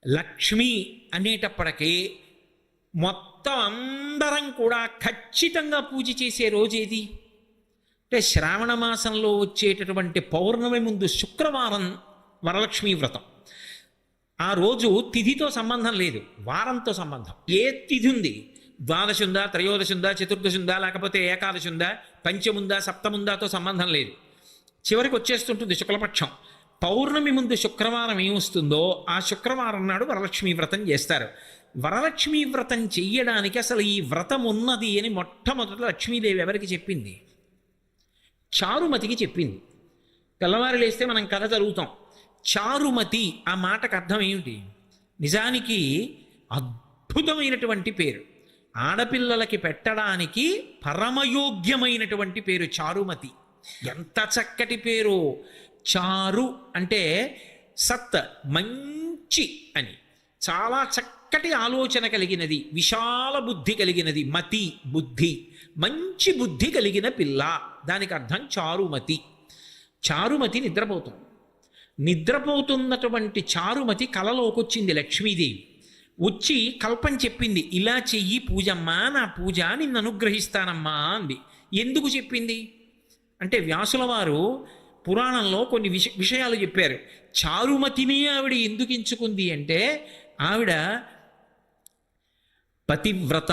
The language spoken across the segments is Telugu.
లక్ష్మి అనేటప్పటికీ మొత్తం అందరం కూడా ఖచ్చితంగా పూజ చేసే రోజు ఏది అంటే శ్రావణ మాసంలో వచ్చేటటువంటి పౌర్ణమి ముందు శుక్రవారం వరలక్ష్మీ వ్రతం. ఆ రోజు తిథితో సంబంధం లేదు, వారంతో సంబంధం. ఏ తిథి ఉంది, ద్వాదశి ఉందా, త్రయోదశి ఉందా, చతుర్దశి ఉందా, లేకపోతే ఏకాదశి ఉందా, పంచముందా, సప్తముందాతో సంబంధం లేదు. చివరికి వచ్చేస్తుంటుంది శుక్లపక్షం. పౌర్ణమి ముందు శుక్రవారం ఏమొస్తుందో ఆ శుక్రవారం నాడు వరలక్ష్మీ వ్రతం చేస్తారు. వరలక్ష్మీ వ్రతం చెయ్యడానికి అసలు ఈ వ్రతం ఉన్నది అని మొట్టమొదట లక్ష్మీదేవి ఎవరికి చెప్పింది? చారుమతికి చెప్పింది. తెల్లవారు లేస్తే మనం కథ చదువుతాం. చారుమతి ఆ మాటకు అర్థం ఏమిటి? నిజానికి అద్భుతమైనటువంటి పేరు, ఆడపిల్లలకి పెట్టడానికి పరమయోగ్యమైనటువంటి పేరు చారుమతి. ఎంత చక్కటి పేరు! చారు అంటే సత్, మంచి అని, చాలా చక్కటి ఆలోచన కలిగినది, విశాల బుద్ధి కలిగినది. మతి బుద్ధి, మంచి బుద్ధి కలిగిన పిల్ల, దానికి అర్థం చారుమతి. చారుమతి నిద్రపోతున్నటువంటి చారుమతి కలలోకి వచ్చింది లక్ష్మీదేవి. వచ్చి కల్పన చెప్పింది, ఇలా చెయ్యి పూజమ్మా, నా పూజ నిన్ను అనుగ్రహిస్తానమ్మా అంది. ఎందుకు చెప్పింది అంటే వ్యాసుల వారు పురాణంలో కొన్ని విషయాలు చెప్పారు. చారుమతిని ఆవిడ ఎందుకు ఎంచుకుంది అంటే ఆవిడ పతివ్రత,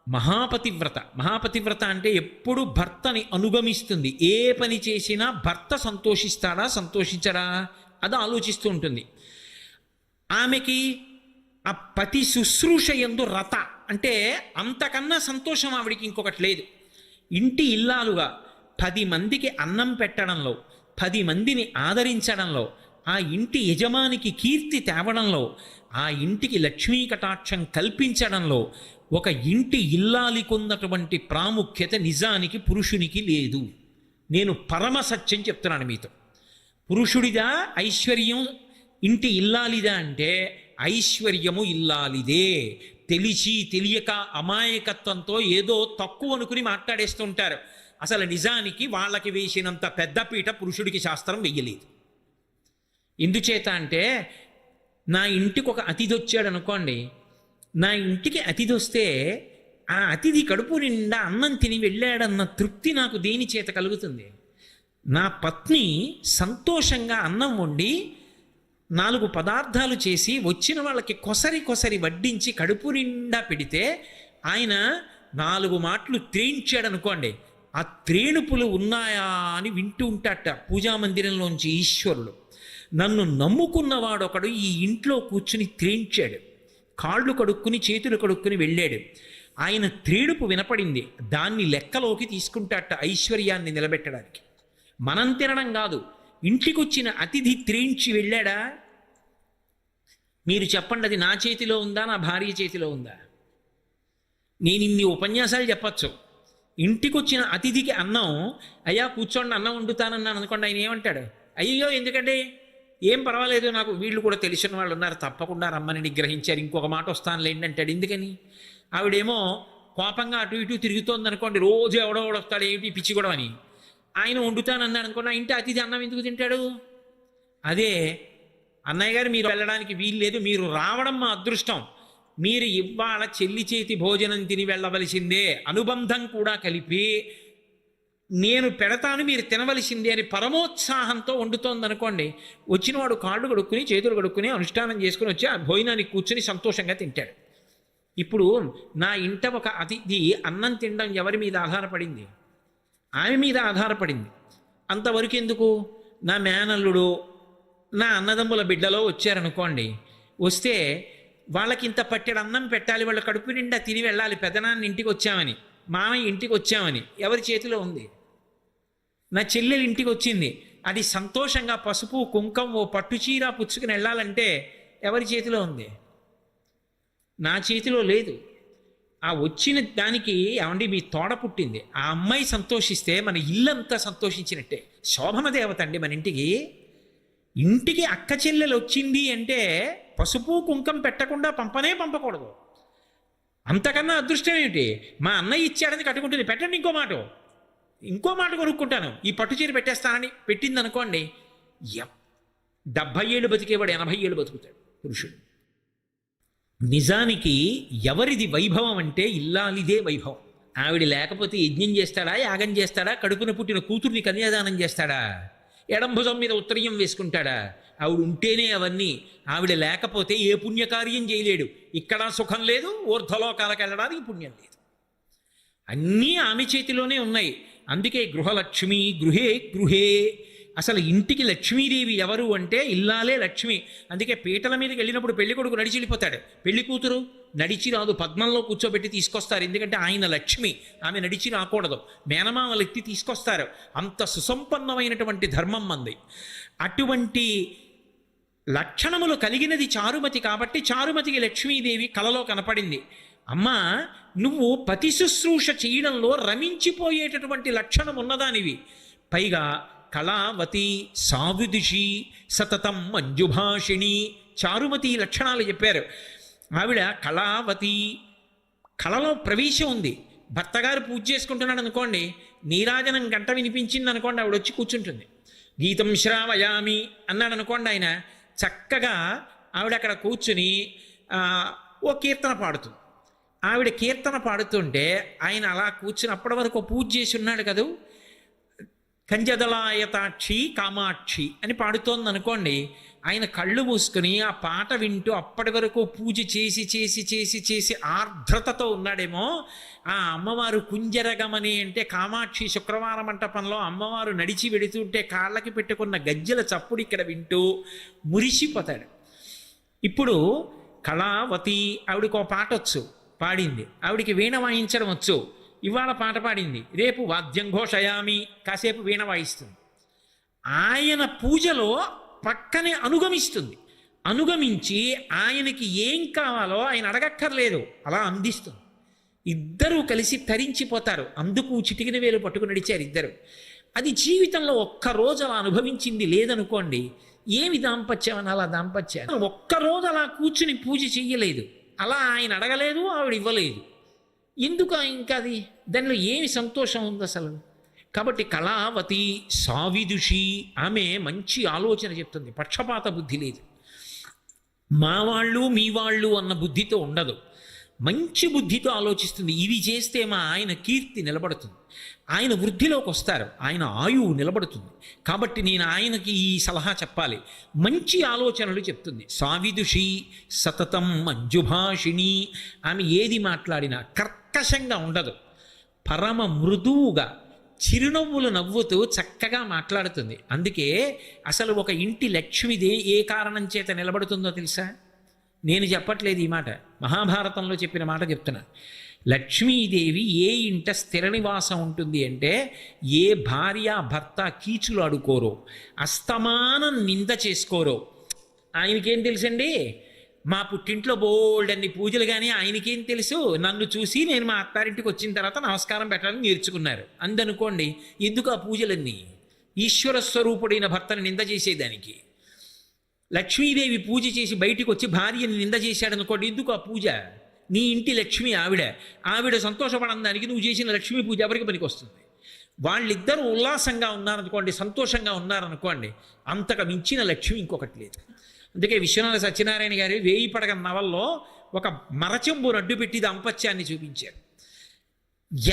మహాపతివ్రత. మహాపతివ్రత అంటే ఎప్పుడు భర్తని అనుగమిస్తుంది. ఏ పని చేసినా భర్త సంతోషిస్తాడా సంతోషించడా అది ఆలోచిస్తూ ఉంటుంది. ఆమెకి ఆ పతి శుశ్రూష యందు రత అంటే అంతకన్నా సంతోషం ఆవిడికి ఇంకొకటి లేదు. ఇంటి ఇల్లాలుగా 10 మందికి అన్నం పెట్టడంలో, 10 మందిని ఆదరించడంలో, ఆ ఇంటి యజమానికి కీర్తి తేవడంలో, ఆ ఇంటికి లక్ష్మీ కటాక్షం కల్పించడంలో ఒక ఇంటి ఇల్లాలికున్నటువంటి ప్రాముఖ్యత నిజానికి పురుషునికి లేదు. నేను పరమ సత్యం చెప్తున్నాను మీతో. పురుషుడిదా ఐశ్వర్యం, ఇంటి ఇల్లాలిదా అంటే ఐశ్వర్యము ఇల్లాలిదే. తెలిసి తెలియక అమాయకత్వంతో ఏదో తక్కువ అనుకుని మాట్లాడేస్తూ ఉంటారు. అసలు నిజానికి వాళ్ళకి వేసినంత పెద్దపీట పురుషుడికి శాస్త్రం వెయ్యలేదు. ఎందుచేత అంటే నా ఇంటికి ఒక అతిథి వచ్చాడు అనుకోండి, నా ఇంటికి అతిథి వస్తే ఆ అతిథి కడుపు నిండా అన్నం తిని వెళ్ళాడన్న తృప్తి నాకు దేని చేత కలుగుతుంది? నా పత్ని సంతోషంగా అన్నం వండి 4 పదార్థాలు చేసి వచ్చిన వాళ్ళకి కొసరి వడ్డించి కడుపు నిండా పెడితే ఆయన 4 మాటలు త్రేయించాడనుకోండి, ఆ త్రేణుపులు ఉన్నాయా అని వింటూ ఉంటాట పూజామందిరంలోంచి ఈశ్వరుడు. నన్ను నమ్ముకున్నవాడొకడు ఈ ఇంట్లో కూర్చుని త్రేయించాడు, కాళ్ళు కడుక్కుని చేతులు కడుక్కుని వెళ్ళాడు. ఆయన త్రేణుపు వినపడింది, దాన్ని లెక్కలోకి తీసుకుంటాట ఐశ్వర్యాన్ని నిలబెట్టడానికి. మనం తినడం కాదు, ఇంటికొచ్చిన అతిథి త్రేయించి వెళ్ళాడా? మీరు చెప్పండి, అది నా చేతిలో ఉందా, నా భార్య చేతిలో ఉందా? నేను ఇన్ని ఉపన్యాసాలు చెప్పచ్చు. ఇంటికొచ్చిన అతిథికి అన్నం, అయ్యా కూర్చోండి అన్నం వండుతానన్నాను అనుకోండి, ఆయన ఏమంటాడు? అయ్యో ఎందుకంటే ఏం పర్వాలేదు, నాకు వీళ్ళు కూడా తెలిసిన వాళ్ళు ఉన్నారు, తప్పకుండా రమ్మని నిగ్రహించారు, ఇంకొక మాట వస్తానులేండి అంటాడు. ఎందుకని? ఆవిడేమో కోపంగా అటు ఇటు తిరుగుతోంది అనుకోండి, రోజు ఎవడో వస్తాడు, ఏమిటి పిచ్చి కూడా అని. ఆయన వండుతానన్నాడు అనుకోండి, ఆ ఇంటి అతిథి అన్నం ఎందుకు తింటాడు? అదే అన్నయ్య గారు మీరు వెళ్ళడానికి వీలు లేదు, మీరు రావడం మా అదృష్టం, మీరు ఇవాళ చెల్లి చేతి భోజనం తిని వెళ్ళవలసిందే, అనుబంధం కూడా కలిపి నేను పెడతాను మీరు తినవలసిందే అని పరమోత్సాహంతో వండుతోందనుకోండి, వచ్చినవాడు కాళ్ళు కడుక్కుని చేతులు కడుక్కుని అనుష్ఠానం చేసుకుని వచ్చి ఆ భోజనానికి కూర్చుని సంతోషంగా తింటాడు. ఇప్పుడు నా ఇంట ఒక అతిథి అన్నం తినడం ఎవరి మీద ఆధారపడింది? ఆమె మీద ఆధారపడింది. అంతవరకు ఎందుకు? నా మేనల్లుడు, నా అన్నదమ్ముల బిడ్డలో వచ్చారనుకోండి, వస్తే వాళ్ళకి ఇంత పట్టెడు అన్నం పెట్టాలి, వాళ్ళ కడుపు నిండా తిని వెళ్ళాలి, పెదనాన్న ఇంటికి వచ్చామని, మామయ్య ఇంటికి వచ్చామని. ఎవరి చేతిలో ఉంది? నా చెల్లెలు ఇంటికి వచ్చింది, అది సంతోషంగా పసుపు కుంకం ఓ పట్టుచీర పుచ్చుకుని వెళ్ళాలంటే ఎవరి చేతిలో ఉంది? నా చేతిలో లేదు. ఆ వచ్చిన దానికి ఏమండి మీ తోడ పుట్టింది, ఆ అమ్మాయి సంతోషిస్తే మన ఇల్లంతా సంతోషించినట్టే. శోభన దేవత అండి మన ఇంటికి. ఇంటికి అక్క చెల్లెలు వచ్చింది అంటే పసుపు కుంకం పెట్టకుండా పంపకూడదు. అంతకన్నా అదృష్టం ఏమిటి? మా అన్నయ్య ఇచ్చాడని కట్టుకుంటుంది, పెట్టండి ఇంకో మాట కొనుక్కుంటాను, ఈ పట్టుచీర పెట్టేస్తానని పెట్టింది అనుకోండి, 70 ఏళ్ళు బతికేవాడు 80 ఏళ్ళు బతుకుతాడు పురుషుడు. నిజానికి ఎవరిది వైభవం అంటే ఇల్లాలిదే వైభవం. ఆవిడ లేకపోతే యజ్ఞం చేస్తాడా, యాగం చేస్తాడా, కడుపున పుట్టిన కూతుర్ని కన్యాదానం చేస్తాడా, ఎడంభుజం మీద ఉత్తరీయం వేసుకుంటాడా? ఆవిడ ఉంటేనే అవన్నీ. ఆవిడ లేకపోతే ఏ పుణ్యకార్యం చేయలేడు. ఇక్కడ సుఖం లేదు, ఊర్ధ్వలోకాలకు వెళ్ళడానికి పుణ్యం లేదు. అన్నీ ఆమె చేతిలోనే ఉన్నాయి. అందుకే గృహలక్ష్మి గృహే గృహే. అసలు ఇంటికి లక్ష్మీదేవి ఎవరు అంటే ఇల్లాలే లక్ష్మి. అందుకే పీటల మీదకి వెళ్ళినప్పుడు పెళ్లి కొడుకు నడిచి వెళ్ళిపోతాడు, పెళ్లి కూతురు నడిచి రాదు, పద్మంలో కూర్చోబెట్టి తీసుకొస్తారు. ఎందుకంటే ఆయన లక్ష్మి, ఆమె నడిచి రాకూడదు. మేనమామలు ఎత్తి తీసుకొస్తారు. అంత సుసంపన్నమైనటువంటి ధర్మం మంది. అటువంటి లక్షణములు కలిగినది చారుమతి. కాబట్టి చారుమతికి లక్ష్మీదేవి కలలో కనపడింది. అమ్మా, నువ్వు పతి శుశ్రూష చేయడంలో రమించిపోయేటటువంటి లక్షణం ఉన్నదానివి. పైగా కళావతి సావిదుషి సతతం మంజుభాషిణి, చారుమతి లక్షణాలు చెప్పారు. ఆవిడ కళావతి, కళలో ప్రవేశం ఉంది. భర్తగారు పూజ చేసుకుంటున్నాడు అనుకోండి, నీరాజనం గంట వినిపించింది అనుకోండి, ఆవిడ వచ్చి కూర్చుంటుంది. గీతం శ్రావయామి అన్నాడు అనుకోండి, ఆయన చక్కగా ఆవిడ అక్కడ కూర్చుని ఓ కీర్తన పాడుతుంది. ఆవిడ కీర్తన పాడుతుంటే ఆయన అలా కూర్చుని అప్పటి వరకు పూజ చేసి ఉన్నాడు కదూ, కంజదలాయతాక్షి కామాక్షి అని పాడుతోంది అనుకోండి, ఆయన కళ్ళు మూసుకుని ఆ పాట వింటూ అప్పటి వరకు పూజ చేసి చేసి చేసి చేసి ఆర్ద్రతతో ఉన్నాడేమో. ఆ అమ్మవారు కుంజరగమని అంటే కామాక్షి శుక్రవార మంటపంలో అమ్మవారు నడిచి వెడుతుంటే కాళ్ళకి పెట్టుకున్న గజ్జెల చప్పుడు ఇక్కడ వింటూ మురిసిపోతాడు. ఇప్పుడు కళావతి, ఆవిడకి ఒక పాట వచ్చు, పాడింది. ఆవిడికి వీణ వాయించడం వచ్చు, ఇవాళ పాట పాడింది. రేపు వాద్యం ఘోషయామి, కాసేపు వీణ వాయిస్తుంది. ఆయన పూజలో పక్కనే అనుగమిస్తుంది. అనుగమించి ఆయనకి ఏం కావాలో ఆయన అడగక్కర్లేదు, అలా అందిస్తుంది. ఇద్దరూ కలిసి తరించిపోతారు. అందుకు చిటికిన వేలు పట్టుకుని నడిచారు ఇద్దరు. అది జీవితంలో ఒక్కరోజు అలా అనుభవించింది లేదనుకోండి, ఏమి దాంపత్యం అని అలా దాంపత్యం. ఒక్కరోజు అలా కూర్చుని పూజ చెయ్యలేదు, అలా ఆయన అడగలేదు, ఆవిడ ఇవ్వలేదు. ఎందుకు ఇంకా అది, దానిలో ఏమి సంతోషం ఉంది అసలు? కాబట్టి కళావతి సావిదుషి, ఆమె మంచి ఆలోచన చెప్తుంది. పక్షపాత బుద్ధి లేదు, మా వాళ్ళు మీ వాళ్ళు అన్న బుద్ధితో ఉండదు. మంచి బుద్ధితో ఆలోచిస్తుంది. ఇవి చేస్తే మా ఆయన కీర్తి నిలబడుతుంది, ఆయన వృద్ధిలోకి వస్తారు, ఆయన ఆయువు నిలబడుతుంది. కాబట్టి నేను ఆయనకి ఈ సలహా చెప్పాలి. మంచి ఆలోచనలు చెప్తుంది. సావిదుషి సతతం మంజుభాషిణి, ఆమె ఏది మాట్లాడినా కర్కశంగా ఉండదు, పరమ మృదువుగా చిరునవ్వులు నవ్వుతూ చక్కగా మాట్లాడుతుంది. అందుకే అసలు ఒక ఇంటి లక్ష్మిదే ఏ కారణం చేత నిలబడుతుందో తెలుసా? నేను చెప్పట్లేదు ఈ మాట, మహాభారతంలో చెప్పిన మాట చెప్తున్నా. లక్ష్మీదేవి ఏ ఇంట స్థిర నివాసం ఉంటుంది అంటే, ఏ భార్య భర్త కీచులు అడుకోరో, అస్తమానం నింద చేసుకోరో. ఆయనకేం తెలుసండి, మా పుట్టింట్లో బోల్డన్ని పూజలు, కానీ ఆయనకేం తెలుసు? నన్ను చూసి నేను మా అత్తారింటికి వచ్చిన తర్వాత నమస్కారం పెట్టాలని నేర్చుకున్నారు అందనుకోండి. ఎందుకు ఆ పూజలన్నీ? ఈశ్వర స్వరూపుడైన భర్తను నింద చేసేదానికి. లక్ష్మీదేవి పూజ చేసి బయటికి వచ్చి భార్యని నింద చేశాడనుకోండి, ఎందుకు ఆ పూజ? నీ ఇంటి లక్ష్మి ఆవిడ సంతోషపడడానికి నువ్వు చేసిన లక్ష్మీ పూజ ఎవరికి పనికి వస్తుంది? వాళ్ళిద్దరూ ఉల్లాసంగా ఉన్నారనుకోండి, సంతోషంగా ఉన్నారనుకోండి, అంతకు మించిన లక్ష్మి ఇంకొకటి లేదు. అందుకే విశ్వనాథ సత్యనారాయణ గారి 1000 పడగ నవల్లో ఒక మరచెంబును అడ్డుపెట్టి దాంపత్యాన్ని చూపించారు.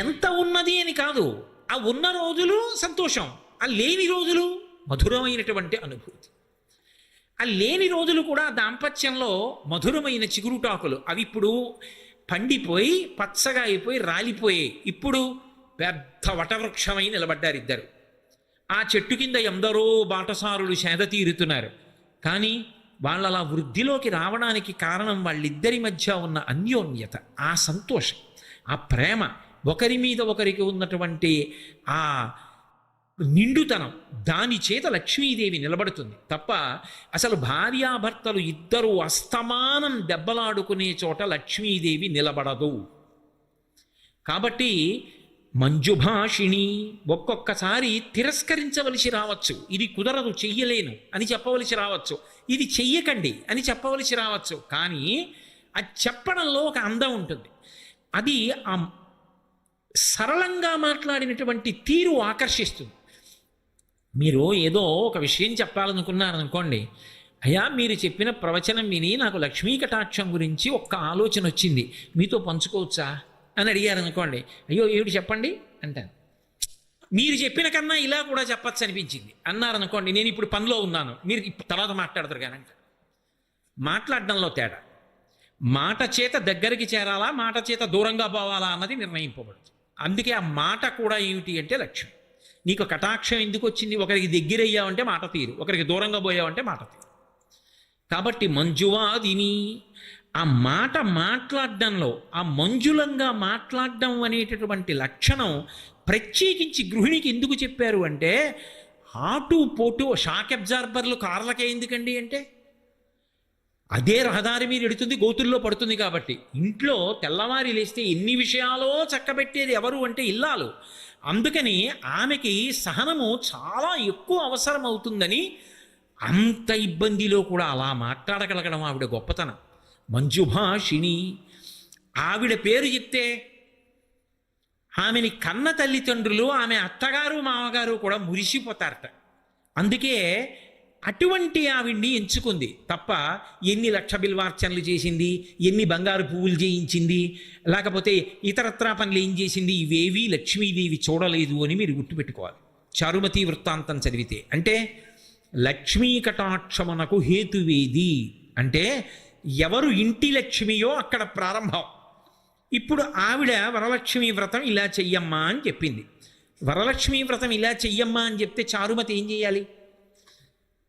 ఎంత ఉన్నది అని కాదు, ఆ ఉన్న రోజులు సంతోషం, ఆ లేని రోజులు మధురమైనటువంటి అనుభూతి. ఆ లేని రోజులు కూడా దాంపత్యంలో మధురమైన చిగురుటాకులు, అవి ఇప్పుడు పండిపోయి పచ్చగా అయిపోయి రాలిపోయి ఇప్పుడు పెద్ద వటవృక్షమై నిలబడ్డారు ఇద్దరు. ఆ చెట్టు కింద ఎందరో బాటసారులు సేద తీరుతున్నారు. కానీ వాళ్ళ అలా వృద్ధిలోకి రావడానికి కారణం వాళ్ళిద్దరి మధ్య ఉన్న అన్యోన్యత, ఆ సంతోషం, ఆ ప్రేమ, ఒకరి మీద ఒకరికి ఉన్నటువంటి ఆ నిండుతనం, దాని చేత లక్ష్మీదేవి నిలబడుతుంది తప్ప అసలు భార్యాభర్తలు ఇద్దరూ అస్తమానం దెబ్బలాడుకునే చోట లక్ష్మీదేవి నిలబడదు. కాబట్టి మంజుభాషిణి, ఒక్కొక్కసారి తిరస్కరించవలసి రావచ్చు, ఇది కుదరదు చెయ్యలేను అని చెప్పవలసి రావచ్చు, ఇది చెయ్యకండి అని చెప్పవలసి రావచ్చు. కానీ అది చెప్పడంలో ఒక అందం ఉంటుంది. అది ఆ సరళంగా మాట్లాడినటువంటి తీరు ఆకర్షిస్తుంది. మీరు ఏదో ఒక విషయం చెప్పాలనుకున్నారనుకోండి, అయ్యా మీరు చెప్పిన ప్రవచనం విని నాకు లక్ష్మీ కటాక్షం గురించి ఒక్క ఆలోచన వచ్చింది, మీతో పంచుకోవచ్చా అని అడిగారు అనుకోండి. అయ్యో ఏమిటి చెప్పండి అంటాను. మీరు చెప్పిన కన్నా ఇలా కూడా చెప్పచ్చు అనిపించింది అన్నారనుకోండి, నేను ఇప్పుడు పనిలో ఉన్నాను, మీరు తర్వాత మాట్లాడతారు కానీ అంట. మాట్లాడడంలో తేడా. మాట చేత దగ్గరికి చేరాలా, మాట చేత దూరంగా పోవాలా అన్నది నిర్ణయింపబడుతుంది. అందుకే ఆ మాట కూడా ఏమిటి అంటే లక్ష్యం. నీకు కటాక్షం ఎందుకు వచ్చింది? ఒకరికి దగ్గరయ్యావంటే మాట తీరు, ఒకరికి దూరంగా పోయావంటే మాట తీరు. కాబట్టి మంజువాదిని, ఆ మాట మాట్లాడడంలో ఆ మంజులంగా మాట్లాడడం అనేటటువంటి లక్షణం ప్రత్యేకించి గృహిణికి ఎందుకు చెప్పారు అంటే, ఆటు పోటు షాక్ అబ్జార్బర్లు కార్లకే ఎందుకండి అంటే, అదే రహదారి మీద ఎడుతుంది, గోతుల్లో పడుతుంది కాబట్టి. ఇంట్లో తెల్లవారి లేస్తే ఎన్ని విషయాలో చక్కబెట్టేది ఎవరు అంటే ఇల్లాలు. అందుకని ఆమెకి సహనము చాలా ఎక్కువ అవసరం అవుతుందని అంత ఇబ్బందిలో కూడా అలా మాట్లాడగలగడం ఆవిడ గొప్పతనం. మంజుభాషిణి, ఆవిడ పేరు చెప్తే ఆమెని కన్న తల్లిదండ్రులు, ఆమె అత్తగారు మామగారు కూడా మురిసిపోతారట. అందుకే అటువంటి ఆవిడ్ని ఎంచుకుంది తప్ప ఎన్ని లక్ష బిల్వార్చనలు చేసింది, ఎన్ని బంగారు పువ్వులు చేయించింది, లేకపోతే ఇతరత్రా పనులు ఏం చేసింది, ఇవేవీ లక్ష్మీదేవి చూడలేదు అని మీరు గుర్తుపెట్టుకోవాలి. చారుమతి వృత్తాంతం చదివితే. అంటే లక్ష్మీ కటాక్షమునకు హేతువేది అంటే ఎవరు ఇంటి లక్ష్మియో అక్కడ ప్రారంభం. ఇప్పుడు ఆవిడ వరలక్ష్మీ వ్రతం ఇలా చెయ్యమ్మా అని చెప్పింది. వరలక్ష్మీ వ్రతం ఇలా చెయ్యమ్మా అని చెప్తే చారుమతి ఏం చేయాలి?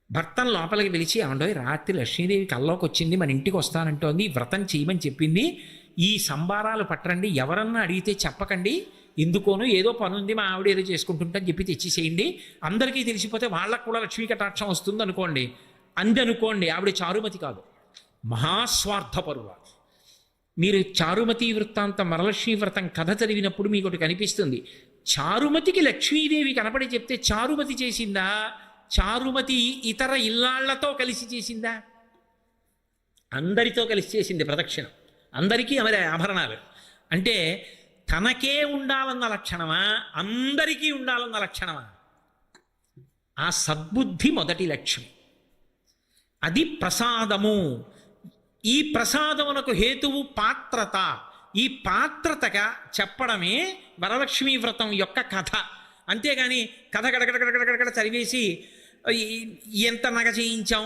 భర్తను లోపలికి పిలిచి, ఏమండో రాత్రి లక్ష్మీదేవి కల్లోకి వచ్చింది, మన ఇంటికి వస్తానంటోంది, వ్రతం చేయమని చెప్పింది, ఈ సంబారాలు పట్టరండి, ఎవరన్నా అడిగితే చెప్పకండి, ఎందుకోనో ఏదో పని ఉంది మా ఆవిడ ఏదో చేసుకుంటుంటని చెప్పి తెచ్చిసేయండి, అందరికీ తెలిసిపోతే వాళ్ళకు కూడా లక్ష్మీ కటాక్షం వస్తుంది అనుకోండి. అందనుకోండి, ఆవిడ చారుమతి కాదు, మహాస్వార్థపరురాలు. మీరు చారుమతి వృత్తాంతం వరలక్ష్మీ వ్రతం కథ చదివినప్పుడు మీకు ఒకటి కనిపిస్తుంది. చారుమతికి లక్ష్మీదేవి కనపడి చెప్తే చారుమతి చేసిందా, చారుమతి ఇతర ఇల్లాళ్లతో కలిసి చేసిందా? అందరితో కలిసి చేసింది ప్రదక్షిణం. అందరికీ ఆమె ఆభరణాలు. అంటే తనకే ఉండాలన్న లక్షణమా, అందరికీ ఉండాలన్న లక్షణమా? ఆ సద్బుద్ధి మొదటి లక్ష్యం. అది ప్రసాదము. ఈ ప్రసాదమునకు హేతువు పాత్రత. ఈ పాత్రతగా చెప్పడమే వరలక్ష్మీ వ్రతం యొక్క కథ. అంతేగాని కథ గడగడగడగడగడ చదివేసి ఎంత నగ చేయించాం,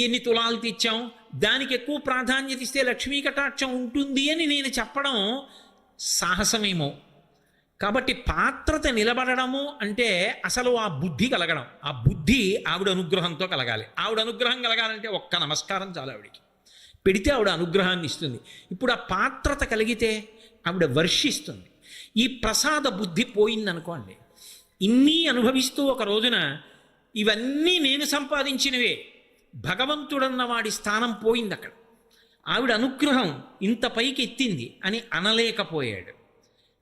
ఎన్ని తులాలు తెచ్చాం, దానికి ఎక్కువ ప్రాధాన్యత ఇస్తే లక్ష్మీ కటాక్షం ఉంటుంది అని నేను చెప్పడం సాహసమేమో. కాబట్టి పాత్రత నిలబడము అంటే అసలు ఆ బుద్ధి కలగడం. ఆ బుద్ధి ఆవిడ అనుగ్రహంతో కలగాలి. ఆవిడ అనుగ్రహం కలగాలంటే ఒక్క నమస్కారం చాలు ఆవిడికి. పెడితే ఆవిడ అనుగ్రహాన్ని ఇస్తుంది. ఇప్పుడు ఆ పాత్రత కలిగితే ఆవిడ వర్షిస్తుంది. ఈ ప్రసాద బుద్ధి పోయిందనుకోండి, ఇన్ని అనుభవిస్తూ ఒక రోజున ఇవన్నీ నేను సంపాదించినవే, భగవంతుడన్న వాడి స్థానం పోయింది అక్కడ. ఆవిడ అనుగ్రహం ఇంత పైకి ఎత్తింది అని అనలేకపోయాడు.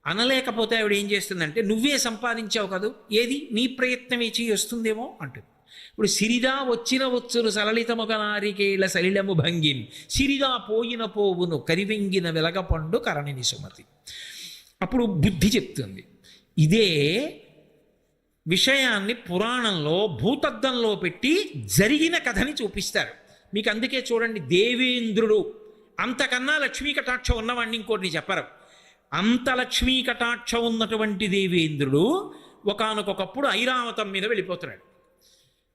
అనలేకపోతే ఆవిడ ఏం చేస్తుందంటే, నువ్వే సంపాదించావు కదూ, ఏది నీ ప్రయత్నమే చేయి వస్తుందేమో అంటుంది. ఇప్పుడు సిరిదా వచ్చిన వచ్చును సలలితముగ నారికేళ సలిలము భంగిన్, సిరిదా పోయిన పోవును కరివెంగిన వెలగపండు కరణిని సుమతి. అప్పుడు బుద్ధి చెప్తుంది. ఇదే విషయాన్ని పురాణంలో భూతద్దంలో పెట్టి జరిగిన కథని చూపిస్తారు మీకు. అందుకే చూడండి, దేవేంద్రుడు అంతకన్నా లక్ష్మీ కటాక్షం ఉన్నవాడిని ఇంకోటిని చెప్పరు. అంత లక్ష్మీ కటాక్షం ఉన్నటువంటి దేవేంద్రుడు ఒకానొకప్పుడు ఐరావతం మీద వెళ్ళిపోతున్నాడు.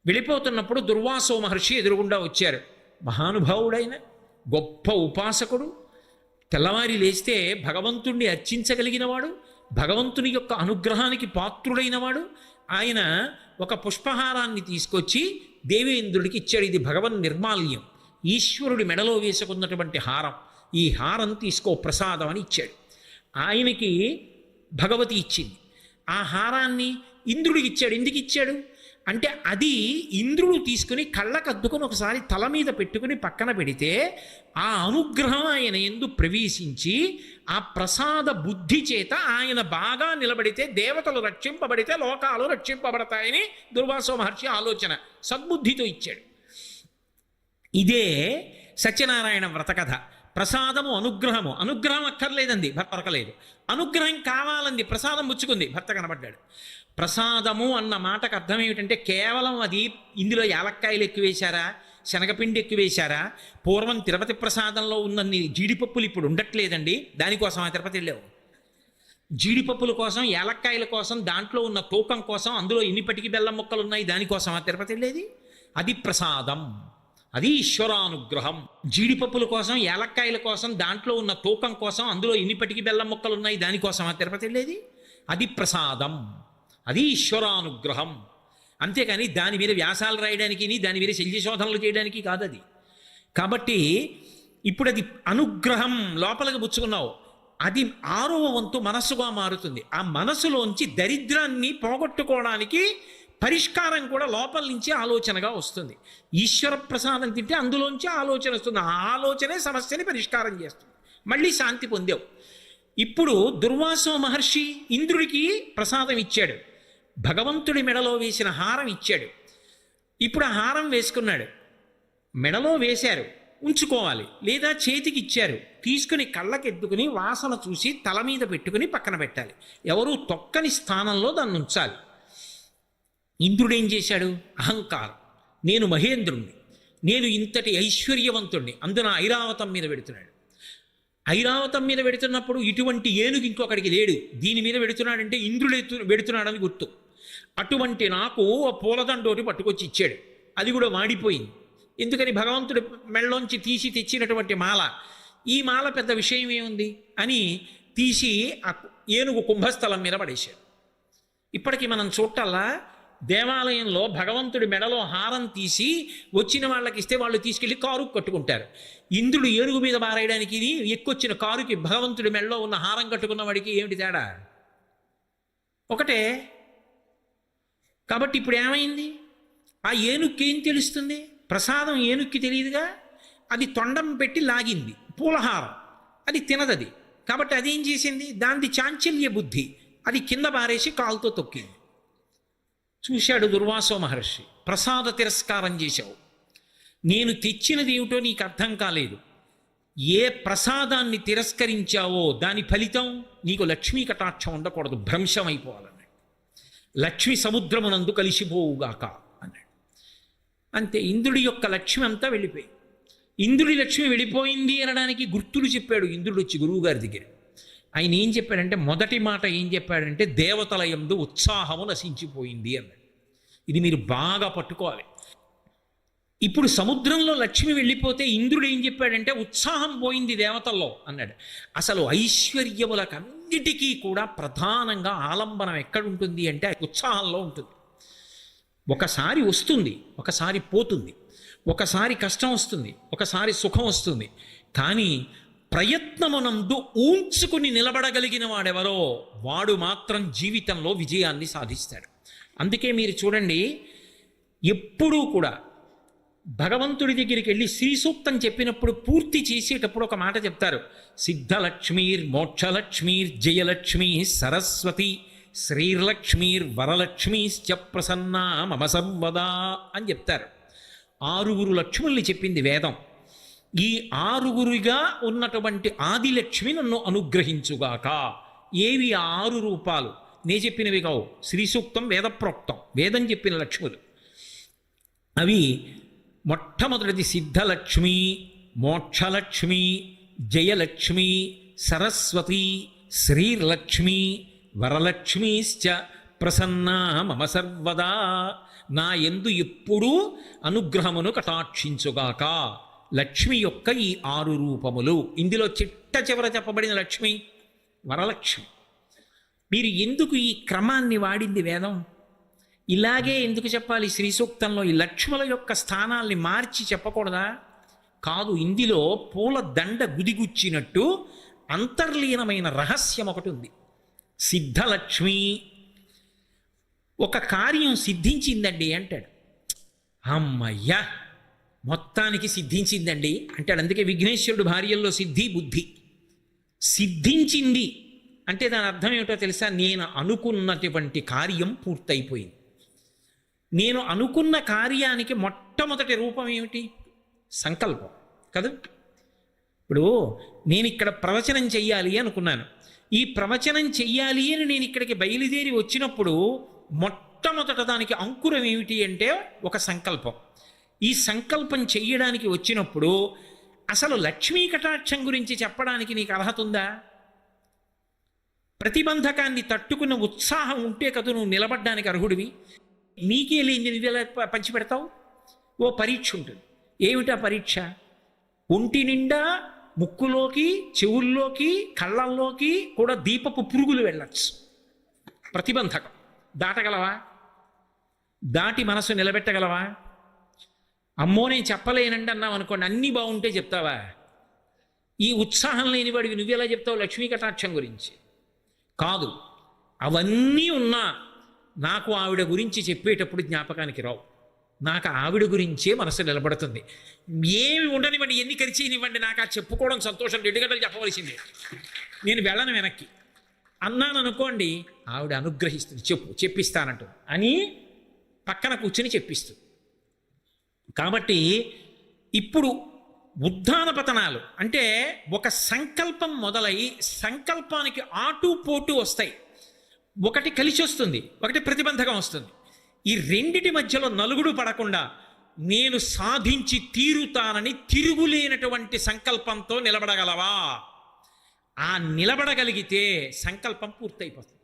వెళ్ళిపోతున్నప్పుడు దుర్వాసో మహర్షి ఎదురుగుండా వచ్చారు. మహానుభావుడైన గొప్ప ఉపాసకుడు, తెల్లవారి లేస్తే భగవంతుణ్ణి అర్చించగలిగినవాడు, భగవంతుని యొక్క అనుగ్రహానికి పాత్రుడైనవాడు. ఆయన ఒక పుష్పహారాన్ని తీసుకొచ్చి దేవేంద్రుడికి ఇచ్చాడు. ఇది భగవన్ నిర్మాల్యం, ఈశ్వరుడి మెడలో వేసుకున్నటువంటి హారం. ఈ హారం తీసుకో ప్రసాదం అని ఇచ్చాడు. ఆయనకి భగవతి ఇచ్చింది. ఆ హారాన్ని ఇంద్రుడికి ఇచ్చాడు. ఎందుకు ఇచ్చాడు అంటే, అది ఇంద్రుడు తీసుకుని కళ్ళకద్దుకొని ఒకసారి తల మీద పెట్టుకుని పక్కన పెడితే ఆ అనుగ్రహం ఆయన యందు ప్రవేశించి ఆ ప్రసాద బుద్ధి చేత ఆయన బాగా నిలబడితే దేవతలు రక్షింపబడితే లోకాలు రక్షింపబడతాయని దుర్వాసో మహర్షి ఆలోచన. సద్బుద్ధితో ఇచ్చాడు. ఇదే సత్యనారాయణ వ్రతకథ. ప్రసాదము అనుగ్రహము. అనుగ్రహం అక్కర్లేదండి, భర్త దొరకలేదు. అనుగ్రహం కావాలంది, ప్రసాదం పుచ్చుకుంది, భర్త కనబడ్డాడు. ప్రసాదము అన్న మాటకు అర్థం ఏమిటంటే, కేవలం అది ఇందులో యాలక్కాయలు ఎక్కువ వేశారా, శనగపిండి ఎక్కువేశారా? పూర్వం తిరుపతి ప్రసాదంలో ఉన్నన్ని జీడిపప్పులు ఇప్పుడు ఉండట్లేదండి, దానికోసం ఆ తిరుపతి వెళ్ళావు. జీడిపప్పుల కోసం, ఏలక్కాయల కోసం, దాంట్లో ఉన్న తూకం కోసం, అందులో ఇన్నిపటికి బెల్లం ముక్కలు ఉన్నాయి, దానికోసం ఆ తిరుపతి వెళ్ళేది. అది ప్రసాదం, అది ఈశ్వరానుగ్రహం. జీడిపప్పుల కోసం, ఏలక్కాయల కోసం, దాంట్లో ఉన్న తూకం కోసం, అందులో ఇన్నిపటికి బెల్లం ముక్కలు ఉన్నాయి, దానికోసం ఆ తిరుపతి వెళ్ళేది. అది ప్రసాదం, అది ఈశ్వరానుగ్రహం. అంతేకాని దాని మీద వ్యాసాలు రాయడానికి, దాని మీద శల్యశోధనలు చేయడానికి కాదు అది. కాబట్టి ఇప్పుడు అది అనుగ్రహం లోపలికి పుచ్చుకున్నావు, అది 6వ వంతు మనస్సుగా మారుతుంది. ఆ మనసులోంచి దరిద్రాన్ని పోగొట్టుకోవడానికి పరిష్కారం కూడా లోపల నుంచి ఆలోచనగా వస్తుంది. ఈశ్వర ప్రసాదం తింటే అందులోంచి ఆలోచన వస్తుంది, ఆ ఆలోచనే సమస్యని పరిష్కారం చేస్తుంది. మళ్ళీ శాంతి పొందావు. ఇప్పుడు దుర్వాసో మహర్షి ఇంద్రుడికి ప్రసాదం ఇచ్చాడు, భగవంతుడి మెడలో వేసిన హారం ఇచ్చాడు. ఇప్పుడు ఆ హారం వేసుకున్నాడు, మెడలో వేశారు, ఉంచుకోవాలి, లేదా చేతికి ఇచ్చారు, తీసుకుని కళ్ళకెత్తుకుని వాసన చూసి తల మీద పెట్టుకుని పక్కన పెట్టాలి. ఎవరు తొక్కని స్థానంలో దాన్ని ఉంచాలి. ఇంద్రుడు ఏం చేశాడు? అహంకారం, నేను మహేంద్రుణ్ణి, నేను ఇంతటి ఐశ్వర్యవంతుణ్ణి, అందున ఐరావతం మీద పెడుతున్నాడు. ఐరావతం మీద పెడుతున్నప్పుడు ఇటువంటి ఏనుగు ఇంకొకడికి లేడు, దీని మీద పెడుతున్నాడంటే ఇంద్రుడు పెడుతున్నాడని గుర్తు. అటువంటి నాకు పూలదండోటి పట్టుకొచ్చి ఇచ్చాడు, అది కూడా వాడిపోయింది. ఎందుకని? భగవంతుడి మెళ్ళలోంచి తీసి తెచ్చినటువంటి మాల. ఈ మాల పెద్ద విషయం ఏముంది అని తీసి ఆ ఏనుగు కుంభస్థలం మీద పడేశాడు. ఇప్పటికీ మనం చూడటల్లా దేవాలయంలో భగవంతుడి మెడలో హారం తీసి వచ్చిన వాళ్ళకి ఇస్తే వాళ్ళు తీసుకెళ్ళి కారు కట్టుకుంటారు. ఇంద్రుడు ఏనుగు మీద బారేయడానికి ఎక్కువచ్చిన కారుకి భగవంతుడి మెడలో ఉన్న హారం కట్టుకున్న వాడికి ఏమిటి తేడా? ఒకటే. కాబట్టి ఇప్పుడు ఏమైంది? ఆ ఏనుక్కి ఏం తెలుస్తుంది? ప్రసాదం ఏనుక్కి తెలియదుగా, అది తొండం పెట్టి లాగింది పూలహారం, అది తినదది. కాబట్టి అదేం చేసింది? దానిది చాంచల్య బుద్ధి, అది కింద బారేసి కాలుతో తొక్కింది. చూశాడు దుర్వాసో మహర్షి, ప్రసాద తిరస్కారం చేశావు, నేను తెచ్చినది ఏమిటో నీకు అర్థం కాలేదు. ఏ ప్రసాదాన్ని తిరస్కరించావో దాని ఫలితం నీకు లక్ష్మీ కటాక్షం ఉండకూడదు, భ్రంశం అయిపోవాలన్నాడు. లక్ష్మి సముద్రమునందు కలిసిపోవుగాక అన్నాడు. అంతే, ఇంద్రుడి యొక్క లక్ష్మి అంతా వెళ్ళిపోయింది. ఇంద్రుడి లక్ష్మి వెళ్ళిపోయింది అనడానికి గుర్తులు చెప్పాడు ఇంద్రుడు వచ్చి గురువుగారి దగ్గర. ఆయన ఏం చెప్పాడంటే, మొదటి మాట ఏం చెప్పాడంటే, దేవతల యందు ఉత్సాహము నశించిపోయింది అన్నాడు. ఇది మీరు బాగా పట్టుకోవాలి. ఇప్పుడు సముద్రంలో లక్ష్మి వెళ్ళిపోతే ఇంద్రుడు ఏం చెప్పాడంటే, ఉత్సాహం పోయింది దేవతల్లో అన్నాడు. అసలు ఐశ్వర్యములకన్నిటికీ కూడా ప్రధానంగా ఆలంబనం ఎక్కడుంటుంది అంటే ఉత్సాహంలో ఉంటుంది. ఒకసారి వస్తుంది, ఒకసారి పోతుంది, ఒకసారి కష్టం వస్తుంది, ఒకసారి సుఖం వస్తుంది. కానీ ప్రయత్నమునందు ఊంచుకుని నిలబడగలిగిన వాడెవరో వాడు మాత్రం జీవితంలో విజయాన్ని సాధిస్తాడు. అందుకే మీరు చూడండి, ఎప్పుడూ కూడా భగవంతుడి దగ్గరికి వెళ్ళి శ్రీ సూక్తం చెప్పినప్పుడు పూర్తి చేసేటప్పుడు ఒక మాట చెప్తారు, సిద్ధలక్ష్మీర్ మోక్షలక్ష్మీర్ జయలక్ష్మీ సరస్వతి శ్రీర్లక్ష్మీర్ వరలక్ష్మీశ్చ ప్రసన్నా మమ సర్వదా అని చెప్తారు. 6 లక్ష్ముల్ని చెప్పింది వేదం. ఈ 6 ఉన్నటువంటి ఆదిలక్ష్మి నన్ను అనుగ్రహించుగాక. ఏవి ఆ 6 రూపాలు? నే చెప్పినవి కావు, శ్రీ సూక్తం వేదప్రోక్తం, వేదం చెప్పిన లక్ష్ములు. అవి మొట్టమొదటిది సిద్ధలక్ష్మి, మోక్షలక్ష్మి, జయలక్ష్మి, సరస్వతి, శ్రీర్లక్ష్మి, వరలక్ష్మీశ్చ ప్రసన్నా మమ సర్వదా. నా యందు ఎప్పుడూ అనుగ్రహమును కటాక్షించుగాక. లక్ష్మి యొక్క ఈ 6 రూపములు. ఇందులో చిట్ట చివర చెప్పబడిన లక్ష్మి వరలక్ష్మి. మీరు ఎందుకు ఈ క్రమాన్ని వాడింది వేదం? ఇలాగే ఎందుకు చెప్పాలి? శ్రీ సూక్తంలో ఈ లక్ష్ముల యొక్క స్థానాల్ని మార్చి చెప్పకూడదా? కాదు, ఇందులో పూల దండ గుదిగుచ్చినట్టు అంతర్లీనమైన రహస్యం ఒకటి ఉంది. సిద్ధలక్ష్మి, ఒక కార్యం సిద్ధించిందండి అంటాడు. అమ్మయ్యా, మొత్తానికి సిద్ధించిందండి అంటాడు. అందుకే విఘ్నేశ్వరుడు భార్యల్లో సిద్ధి బుద్ధి. సిద్ధించింది అంటే దాని అర్థం ఏమిటో తెలుసా? నేను అనుకున్నటువంటి కార్యం పూర్తయిపోయింది. నేను అనుకున్న కార్యానికి మొట్టమొదటి రూపం ఏమిటి? సంకల్పం కదా. ఇప్పుడు నేను ఇక్కడ ప్రవచనం చెయ్యాలి అనుకున్నాను. ఈ ప్రవచనం చెయ్యాలి అని నేను ఇక్కడికి బయలుదేరి వచ్చినప్పుడు మొట్టమొదట దానికి అంకురం ఏమిటి అంటే ఒక సంకల్పం. ఈ సంకల్పం చెయ్యడానికి వచ్చినప్పుడు అసలు లక్ష్మీ కటాక్షం గురించి చెప్పడానికి నీకు అర్హత ఉందా? ప్రతిబంధకాన్ని తట్టుకున్న ఉత్సాహం ఉంటే కదా నువ్వు నిలబడ్డానికి అర్హుడివి. నీకే లేని నువ్వు ఎలా పంచిపెడతావు? ఓ పరీక్ష ఉంటుంది. ఏమిటా పరీక్ష? ఒంటి నిండా ముక్కులోకి, చెవుల్లోకి, కళ్ళల్లోకి కూడా దీపపు పురుగులు వెళ్ళచ్చు. ప్రతిబంధకం దాటగలవా? దాటి మనసు నిలబెట్టగలవా? అమ్మో నేను చెప్పలేనండి అన్నావు అనుకోండి, అన్నీ బాగుంటే చెప్తావా? ఈ ఉత్సాహం లేనివాడివి నువ్వెలా చెప్తావు లక్ష్మీ కటాక్షం గురించి? కాదు, అవన్నీ ఉన్నా నాకు ఆవిడ గురించి చెప్పేటప్పుడు జ్ఞాపకానికి రావు. నాకు ఆవిడ గురించే మనసు నిలబడుతుంది. ఏమి ఉండనివ్వండి, ఎన్ని ఖర్చీనివ్వండి, నాకు ఆ చెప్పుకోవడం సంతోషం, 2 గంటలు చెప్పవలసిందే, నేను వెళ్ళను వెనక్కి అన్నాను అనుకోండి, ఆవిడ అనుగ్రహిస్తుంది, చెప్పిస్తానంటూ అని పక్కన కూర్చుని చెప్పిస్తుంది. కాబట్టి ఇప్పుడు ఉద్ధాన పతనాలు అంటే ఒక సంకల్పం మొదలై సంకల్పానికి ఆటుపోటు వస్తాయి. ఒకటి కలిసి వస్తుంది, ఒకటి ప్రతిబంధకం వస్తుంది. ఈ రెండిటి మధ్యలో నలుగుడు పడకుండా నేను సాధించి తీరుతానని తిరుగులేనటువంటి సంకల్పంతో నిలబడగలవా? ఆ నిలబడగలిగితే సంకల్పం పూర్తయిపోతుంది.